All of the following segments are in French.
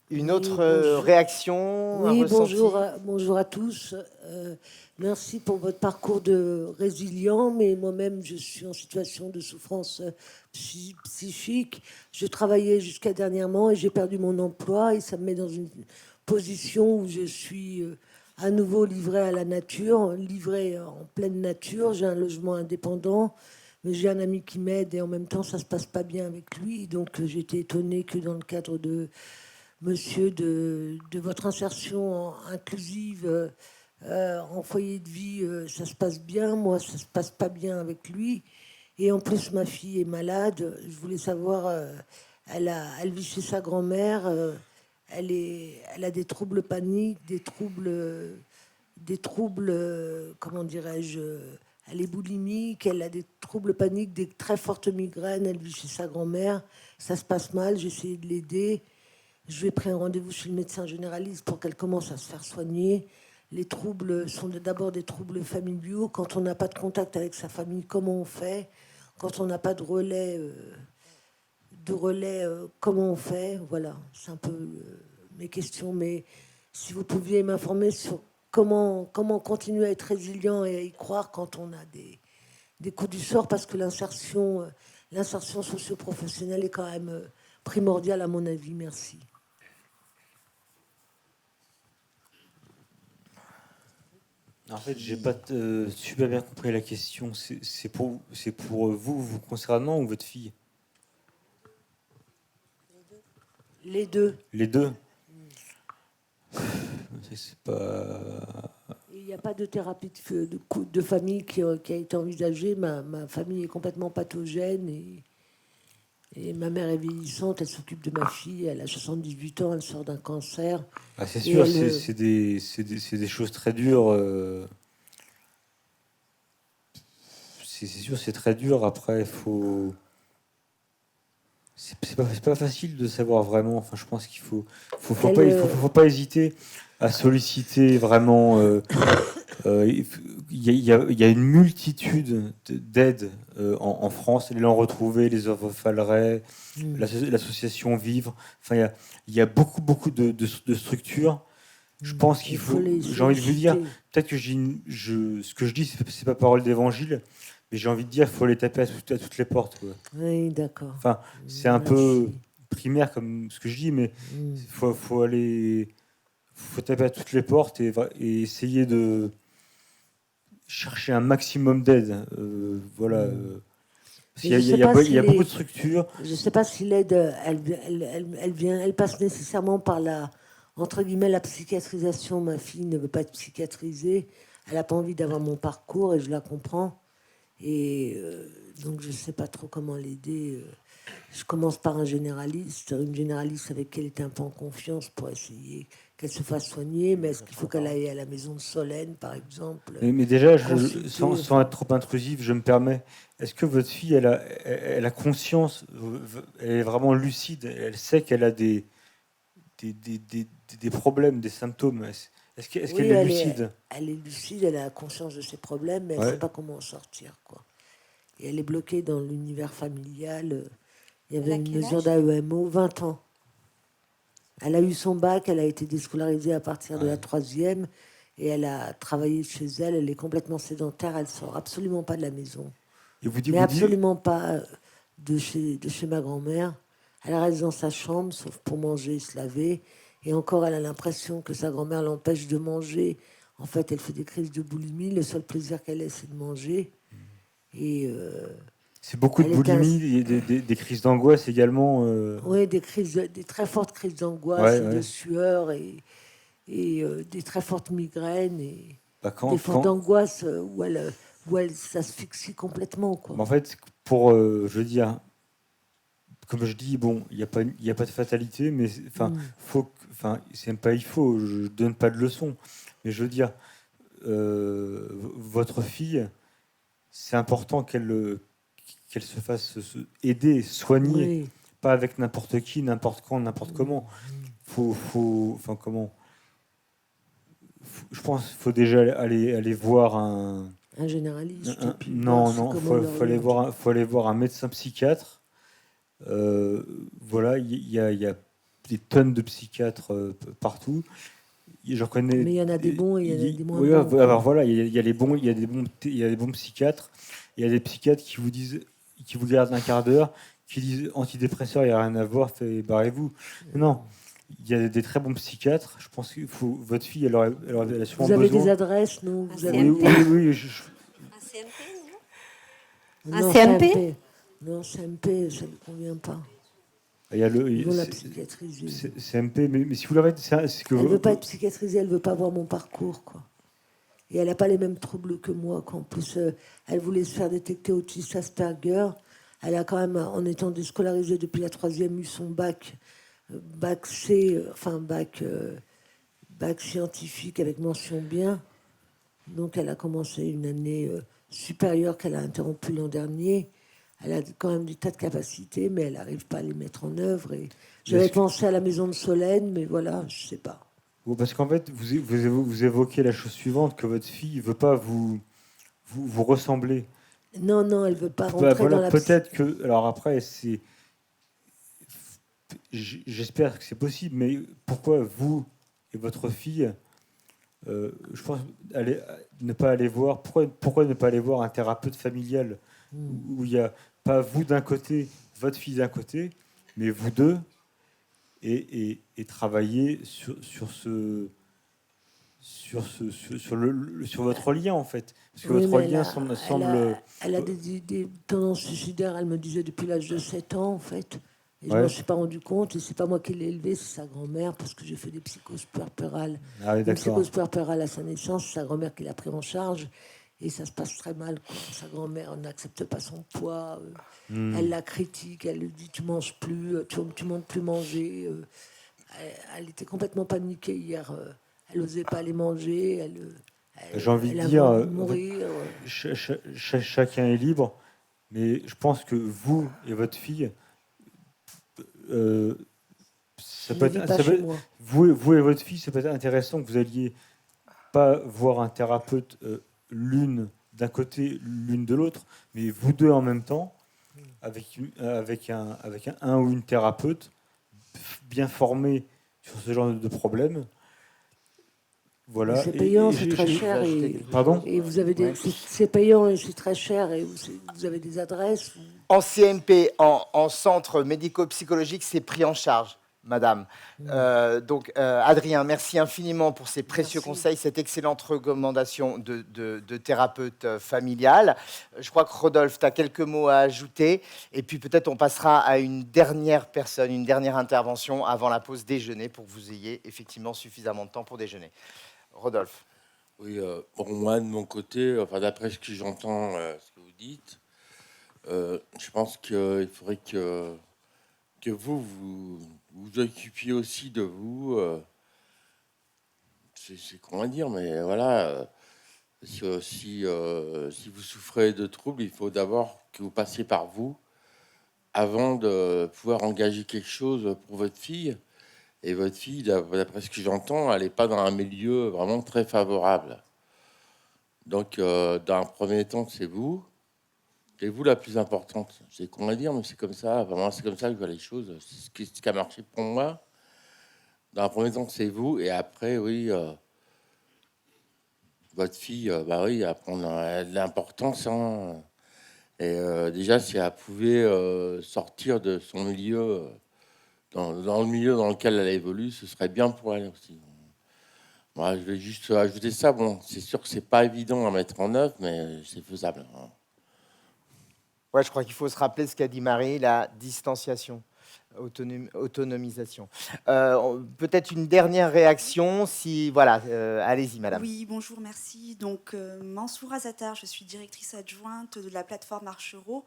Une Oui, autre bonjour. réaction, un Oui, ressenti? bonjour à tous. Merci pour votre parcours de résilient, mais moi-même, je suis en situation de souffrance psychique. Je travaillais jusqu'à dernièrement et j'ai perdu mon emploi et ça me met dans une position où je suis à nouveau livrée à la nature, livrée en pleine nature. J'ai un logement indépendant, mais j'ai un ami qui m'aide et en même temps, ça se passe pas bien avec lui. Donc, j'étais étonnée que dans le cadre de monsieur, de votre insertion inclusive en foyer de vie, ça se passe bien. Moi, ça se passe pas bien avec lui. Et en plus, ma fille est malade. Je voulais savoir, elle vit chez sa grand-mère. Elle a des troubles paniques, des troubles, comment dirais-je, elle est boulimique, elle a des troubles paniques, des très fortes migraines. Elle vit chez sa grand-mère. Ça se passe mal. J'ai essayé de l'aider. Je lui ai pris un rendez-vous chez le médecin généraliste pour qu'elle commence à se faire soigner. Les troubles sont d'abord des troubles familiaux. Quand on n'a pas de contact avec sa famille, comment on fait? Quand on n'a pas de relais, comment on fait? Voilà, c'est un peu mes questions. Mais si vous pouviez m'informer sur comment continuer à être résilient et à y croire quand on a des coups du sort, parce que l'insertion socio-professionnelle est quand même primordiale à mon avis. Merci. En fait, j'ai pas super bien compris la question. C'est pour vous, vous concernant ou votre fille? Les deux. Les deux? C'est pas. Il n'y a pas de thérapie de famille qui a été envisagée. Ma famille est complètement pathogène et ma mère est vieillissante. Elle s'occupe de ma fille. Elle a 78 ans. Elle sort d'un cancer. Ah, c'est Et sûr, elle, c'est des choses très dures. C'est sûr, c'est très dur. Après, faut. C'est pas facile de savoir vraiment. Enfin, je pense qu'il elle, faut pas hésiter à solliciter vraiment. Il y a une multitude d'aides en France. Les L'en retrouver, les offres Falleret, hmm, l'association Vivre. Enfin, il y a beaucoup de structures. Je pense qu'il il faut faut. les J'ai envie de vous dire, solliciter. peut-être que ce que je dis, c'est pas parole d'évangile, mais j'ai envie de dire, il faut les taper à toutes les portes, quoi. Oui, d'accord. Enfin, c'est un peu Merci. primaire comme ce que je dis, mais Hmm. faut aller, faut taper à toutes les portes et essayer de chercher un maximum d'aide. Voilà. Hmm. Mais je ne sais Il y a, pas il y a beaucoup de structures. je sais pas si l'aide, elle passe nécessairement par entre guillemets, la psychiatrisation. Ma fille ne veut pas être psychiatrisée. Elle n'a pas envie d'avoir mon parcours et je la comprends. Et donc, je ne sais pas trop comment l'aider. Je commence par une généraliste avec qui elle était un peu en confiance pour essayer qu'elle se fasse soigner. Mais est-ce qu'il faut qu'elle aille à la maison de Solène, par exemple, Mais déjà, consulter? sans Enfin, être trop intrusif, je me permets. Est-ce que votre fille, elle a conscience, elle est vraiment lucide, elle sait qu'elle a des problèmes, des symptômes. Est-ce oui, qu'elle est lucide? elle est lucide, elle a conscience de ses problèmes, mais elle ne sait Ouais. pas comment en sortir, quoi. Et elle est bloquée dans l'univers familial. Il y Elle avait a une quel mesure âge? d'AEMO, 20 ans. Elle a eu son bac, elle a été déscolarisée à partir de la Ouais. troisième et elle a travaillé chez elle. Elle est complètement sédentaire, elle sort absolument pas de la maison, Et mais vous dites, absolument pas de chez ma grand-mère. Elle reste dans sa chambre, sauf pour manger et se laver. Et encore, elle a l'impression que sa grand-mère l'empêche de manger. En fait, elle fait des crises de boulimie. Le seul plaisir qu'elle ait, c'est de manger. Et c'est beaucoup de elle est un, boulimie, et des crises d'angoisse également. oui, des très fortes crises d'angoisse Ouais, et de ouais. sueur et des très fortes migraines et Bah, des fortes d'angoisse où elle s'asphyxie complètement, quoi. en fait, pour, je veux dire, comme je dis, bon, il y a pas de fatalité, mais enfin, Hmm. enfin, c'est même pas il faut, je donne pas de leçons, mais je veux dire, votre fille, c'est important qu'elle se fasse aider, soigner, Oui. pas avec n'importe qui, n'importe quand, n'importe Hmm. comment. Enfin comment, je pense, qu'il faut déjà aller voir Un généraliste et puis voir non, si non, comment l'orienter. faut aller voir un médecin psychiatre. Voilà, il y a des tonnes de psychiatres partout. Je reconnais. Mais il y en a des bons et il y en a des moins oui, bons. alors voilà, il y a les bons, il y a des bons psychiatres. Il y a des psychiatres qui vous gardent un quart d'heure, qui disent antidépresseur, il n'y a rien à voir, barrez-vous. Non, il y a des très bons psychiatres. Je pense qu'il faut votre fille, elle a sûrement besoin. Vous avez des adresses, non? Vous avez... Oui. Un CMP, non, un CMP? Non, CMP, ça ne me convient pas. Il y a Ils vont la psychiatriser. CMP, mais si vous l'avez, c'est que elle ne veut pas être psychiatrisée, elle ne veut pas voir mon parcours, quoi. Et elle n'a pas les mêmes troubles que moi. En plus, elle voulait se faire détecter autiste Asperger. Elle a quand même, en étant déscolarisée depuis la 3e, eu son bac C, bac scientifique avec mention bien. Donc elle a commencé une année supérieure qu'elle a interrompue l'an dernier. Elle a quand même des tas de capacités, mais elle n'arrive pas à les mettre en œuvre. Et j'avais pensé à la maison de Solène, mais voilà, je ne sais pas. Parce qu'en fait, vous évoquez la chose suivante, que votre fille ne veut pas vous ressembler. Non, elle ne veut pas rentrer dans la... Peut-être que... Alors après, j'espère que c'est possible, mais pourquoi vous et votre fille, je pense, ne pas aller voir... Pourquoi ne pas aller voir un thérapeute familial où il n'y a pas vous d'un côté, votre fille d'un côté, mais vous deux, et travailler sur votre lien, en fait. Parce que votre lien semble... Elle a des tendances suicidaires, elle me disait, depuis l'âge de 7 ans, en fait. Et je Ouais. m'en suis pas rendu compte, et c'est pas moi qui l'ai élevée, c'est sa grand-mère, parce que j'ai fait des psychoses puerpérales. Ah oui, une d'accord. psychose puerpérale à sa naissance, c'est sa grand-mère qui l'a pris en charge, et ça se passe très mal, quoi. Sa grand-mère n'accepte pas son poids, elle la critique, elle lui dit tu manges plus, tu montes plus manger. Elle était complètement paniquée hier, elle n'osait pas aller manger, J'ai envie de avait dire, envie de mourir. chacun est libre, mais je pense que vous et votre fille, vous et votre fille, ça peut être intéressant que vous alliez pas voir un thérapeute l'une d'un côté, l'une de l'autre, mais vous deux en même temps, avec un ou une thérapeute bien formé sur ce genre de problème. Voilà. C'est payant, c'est très cher. Pardon ? Et vous avez c'est payant et c'est très cher. Et vous avez des adresses. En CMP, en centre médico-psychologique, c'est pris en charge, madame. Donc, Adrien, merci infiniment pour ces précieux conseils, cette excellente recommandation de thérapeute familial. Je crois que Rodolphe, tu as quelques mots à ajouter. Et puis peut-être on passera à une dernière personne, une dernière intervention avant la pause déjeuner pour que vous ayez effectivement suffisamment de temps pour déjeuner. Rodolphe. Oui, pour moi, de mon côté, enfin, d'après ce que j'entends, ce que vous dites, je pense qu'il faudrait que vous occupiez aussi de vous. C'est comment dire, mais voilà. Si vous souffrez de troubles, il faut d'abord que vous passiez par vous avant de pouvoir engager quelque chose pour votre fille. Et votre fille, d'après ce que j'entends, elle n'est pas dans un milieu vraiment très favorable. Donc, dans un premier temps, c'est vous. C'est vous la plus importante. C'est con à dire, mais c'est comme ça. Vraiment, c'est comme ça que je vois les choses. C'est ce qui a marché pour moi. Dans un premier temps, c'est vous. Et après, oui, votre fille, bah oui, elle prend de l'importance. Hein. Et déjà, si elle pouvait sortir de son milieu... Dans le milieu dans lequel elle évolue, ce serait bien pour elle aussi. Moi, je vais juste ajouter ça. Bon, c'est sûr que c'est pas évident à mettre en œuvre, mais c'est faisable. Ouais, je crois qu'il faut se rappeler ce qu'a dit Marie, la distanciation, autonomisation. Peut-être une dernière réaction, si voilà, allez-y, madame. Oui, bonjour, merci. Donc, Mansoura Zatar, je suis directrice adjointe de la plateforme Archereau.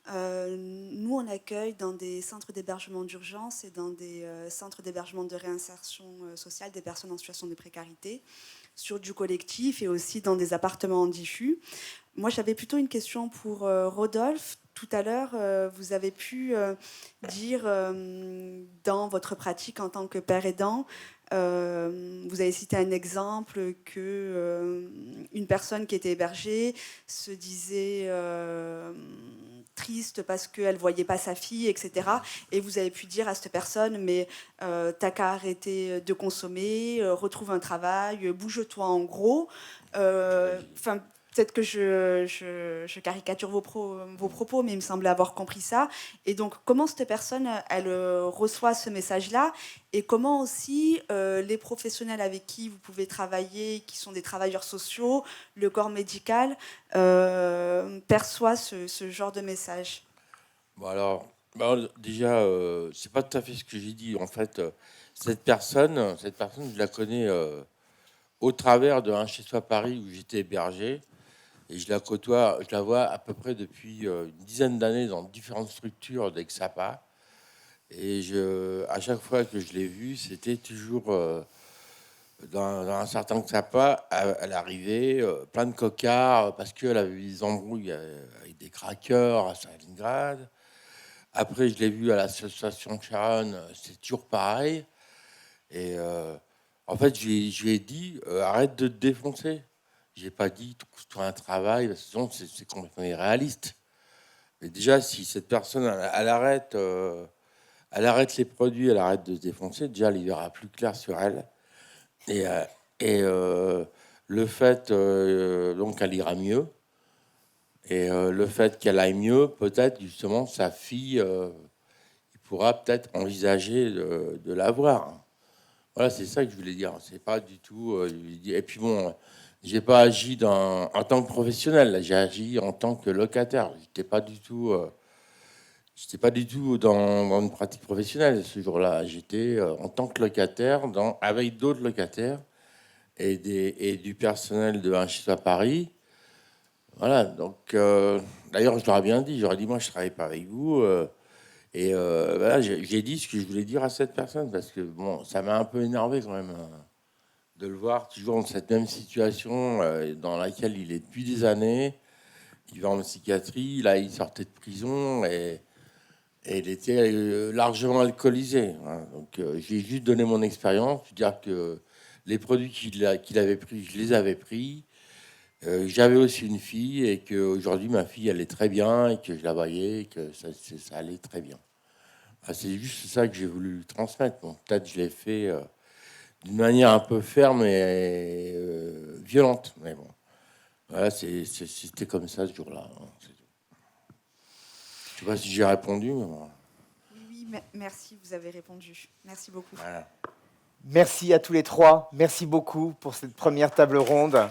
Nous, on accueille dans des centres d'hébergement d'urgence et dans des centres d'hébergement de réinsertion sociale des personnes en situation de précarité, sur du collectif et aussi dans des appartements diffus. Moi, j'avais plutôt une question pour Rodolphe. Tout à l'heure, vous avez pu dire dans votre pratique en tant que père aidant, vous avez cité un exemple que une personne qui était hébergée se disait triste parce qu'elle ne voyait pas sa fille, etc. Et vous avez pu dire à cette personne, mais t'as qu'à arrêter de consommer, retrouve un travail, bouge-toi en gros. Enfin, peut-être que je caricature vos propos, mais il me semblait avoir compris ça. Et donc, comment cette personne, elle reçoit ce message-là, et comment aussi les professionnels avec qui vous pouvez travailler, qui sont des travailleurs sociaux, le corps médical, perçoit ce genre de message. Bon alors, déjà, c'est pas tout à fait ce que j'ai dit. En fait, cette personne, je la connais au travers de un chez soi Paris où j'étais hébergé. Et je la vois à peu près depuis une dizaine d'années dans différentes structures d'Exapa. Et à chaque fois que je l'ai vue, c'était toujours dans un certain Exapa, à l'arrivée, plein de cocards, parce qu'elle avait eu des embrouilles avec des craqueurs à Stalingrad. Après, je l'ai vue à l'association Sharon, c'est toujours pareil. Et en fait, je lui ai dit, arrête de te défoncer. J'ai pas dit trouve-toi un travail, parce que sinon c'est complètement irréaliste. Mais déjà, si cette personne elle arrête les produits, elle arrête de se défoncer, déjà elle y verra plus clair sur elle. Et le fait donc elle ira mieux. Et le fait qu'elle aille mieux, peut-être justement sa fille, il pourra peut-être envisager de l'avoir. Voilà, c'est ça que je voulais dire. C'est pas du tout. Et puis bon, j'ai pas agi en tant que professionnel. Là, j'ai agi en tant que locataire. J'étais pas du tout dans une pratique professionnelle ce jour-là. J'étais en tant que locataire, avec d'autres locataires et du personnel de un chez soi Paris. Voilà. Donc, d'ailleurs, je leur ai bien dit. J'aurais dit, moi, je travaille pas avec vous. Voilà, j'ai dit ce que je voulais dire à cette personne parce que bon, ça m'a un peu énervé quand même de le voir toujours dans cette même situation dans laquelle il est depuis des années. Il va en psychiatrie, là il sortait de prison et il était largement alcoolisé. Hein. Donc j'ai juste donné mon expérience, dire que les produits qu'il avait pris, je les avais pris. J'avais aussi une fille et qu'aujourd'hui ma fille allait très bien et que je la voyais et que ça allait très bien. C'est juste ça que j'ai voulu transmettre. Bon, peut-être je l'ai fait d'une manière un peu ferme et violente, mais bon, voilà, c'était comme ça ce jour-là. Hein, c'est tout. Je sais pas si j'ai répondu. Mais bon. Oui, merci, vous avez répondu. Merci beaucoup. Voilà. Merci à tous les trois. Merci beaucoup pour cette première table ronde.